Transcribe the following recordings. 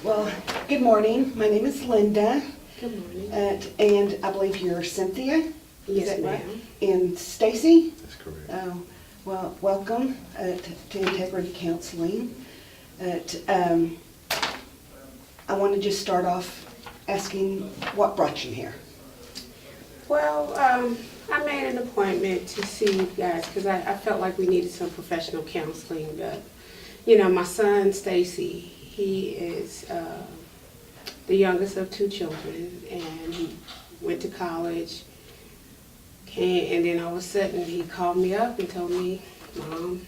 Well, good morning. My name is Linda, Good morning. and I believe you're Cynthia. Is Yes, that right? ma'am. And Stacy. That's correct. Oh, well, welcome to Integrity Counseling. I want to just start off asking what brought you here. Well, I made an appointment to see you guys because I felt like we needed some professional counseling. But, my son, Stacy, he is the youngest of two children, and he went to college. And then all of a sudden, he called me up and told me, "Mom,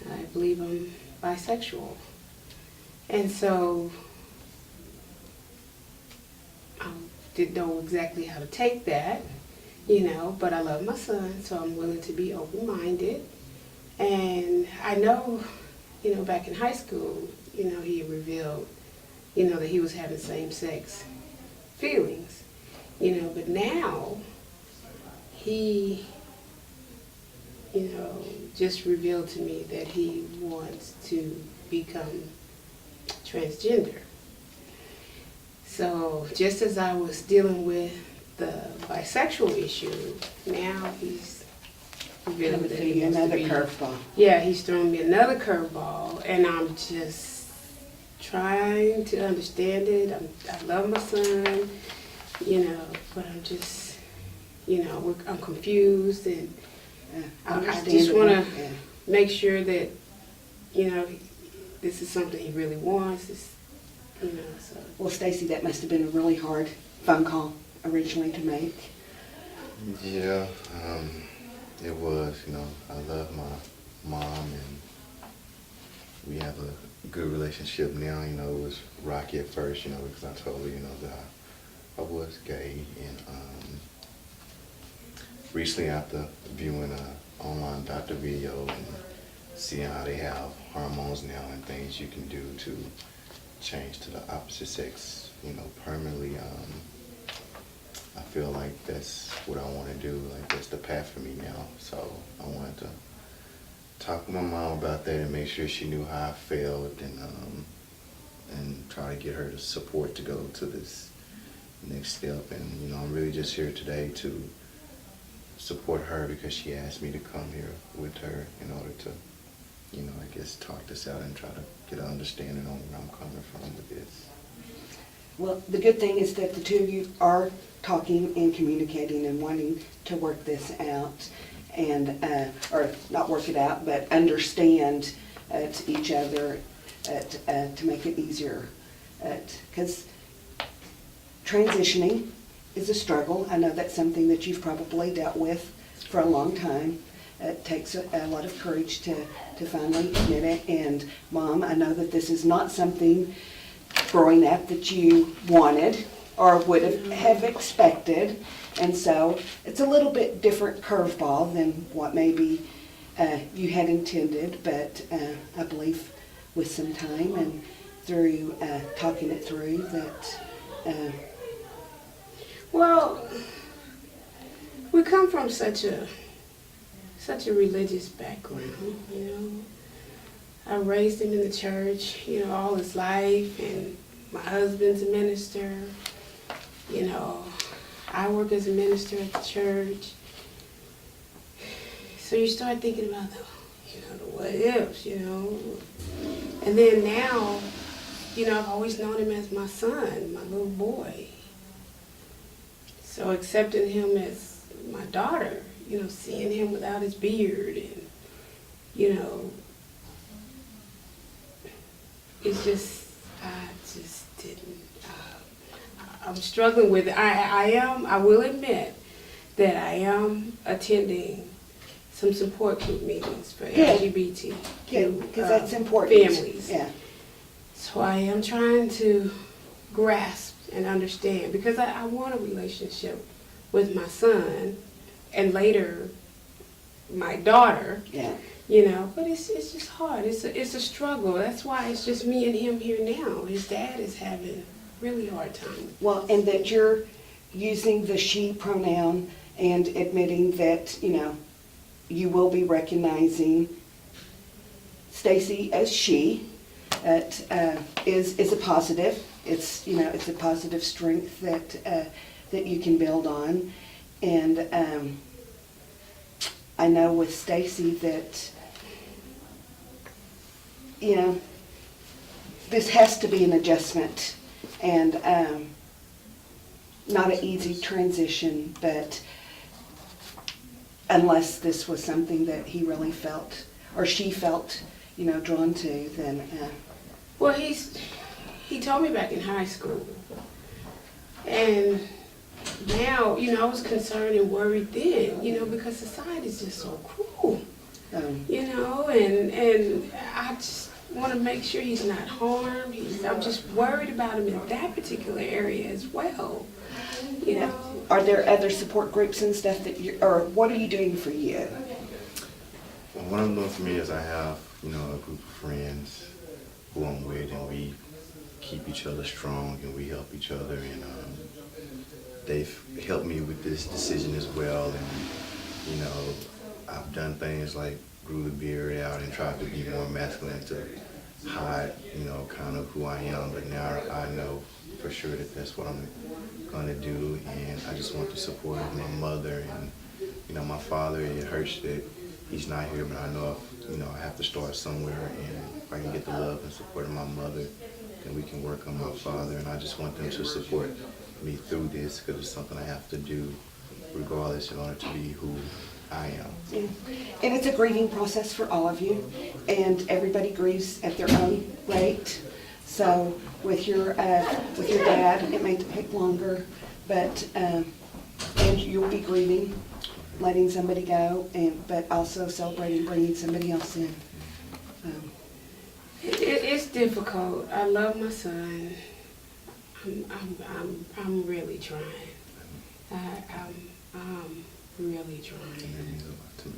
I believe I'm bisexual." And so I didn't know exactly how to take that, but I love my son, so I'm willing to be open-minded. And I know, back in high school, he revealed, that he was having same-sex feelings, but now he, just revealed to me that he wants to become transgender. So just as I was dealing with the bisexual issue, now he's revealing that he wants Another to be. curveball. Yeah, he's throwing me another curveball, and I'm just trying to understand it. I love my son, but I'm just, I'm confused, and I just want to make sure that, this is something he really wants. So. Well, Stacy, that must have been a really hard phone call originally to make. Yeah, it was, I love my mom and we have a good relationship now. It was rocky at first, because I told her, that I was gay. And recently after viewing an online doctor video and seeing how they have hormones now and things you can do to change to the opposite sex, permanently, I feel like that's what I want to do, like that's the path for me now. So I wanted to talk with my mom about that and make sure she knew how I felt, and try to get her the support to go to this next step. And I'm really just here today to support her because she asked me to come here with her in order to, I guess talk this out and try to get an understanding on where I'm coming from with this. Well, the good thing is that the two of you are talking and communicating and wanting to work this out, and or not work it out, but understand each other to make it easier. Because transitioning is a struggle. I know that's something that you've probably dealt with for a long time. It takes a lot of courage to finally admit it. And Mom, I know that this is not something growing up that you wanted or would have expected. And so it's a little bit different curveball than what maybe you had intended. But I believe with some time and through talking it through that... Well, we come from such a religious background, I raised him in the church, all his life, and my husband's a minister, I work as a minister at the church. So you start thinking about the what ifs, and then now, I've always known him as my son, my little boy. So accepting him as my daughter, seeing him without his beard, and, it's just, I just didn't, I'm struggling with it. I will admit that I am attending some support group meetings for LGBTQ because that's important. Families. Yeah. So I am trying to grasp and understand, because I want a relationship with my son and later my daughter. Yeah. But it's just hard. It's a struggle. That's why it's just me and him here now. His dad is having a really hard time. Well, and that you're using the she pronoun and admitting that, you will be recognizing Stacy as she, that is a positive. It's, you know, it's a positive strength that you can build on. And I know with Stacy that, you know, this has to be an adjustment and not an easy transition, but unless this was something that he really felt, or she felt, you know, drawn to, then... Well, he told me back in high school, and now, you know, I was concerned and worried then, you know, because society's just so cruel, you know, and I just want to make sure he's not harmed. I'm just worried about him in that particular area as well, you know. Are there other support groups and stuff that you, or what are you doing for you? Well, what I'm doing for me is I have, you know, a group of friends who I'm with, and we keep each other strong and we help each other, and they've helped me with this decision as well. And you know, I've done things like grew the beard out and tried to be more masculine to hide, you know, kind of who I am, but now I know for sure that that's what I'm gonna do, and I just want the support of my mother and, you know, my father. It hurts that he's not here, but I know if, you know, I have to start somewhere, and if I can get the love and support of my mother, then we can work on my father. And I just want them to support me through this, because it's something I have to do regardless in order to be who I am. Yeah. And it's a grieving process for all of you, and everybody grieves at their own rate. So with your dad, it may take longer, but and you'll be grieving, letting somebody go, and but also celebrating bringing somebody else in. It's difficult. I love my son. I'm really trying. I'm really trying. And that means a lot to me.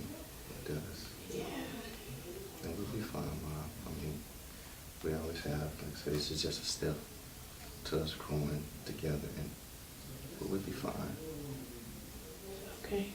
It does. Yeah. And we'll be fine, Mom. I mean, we always have. Like I said, this is just a step to us growing together, and we'll be fine. Okay.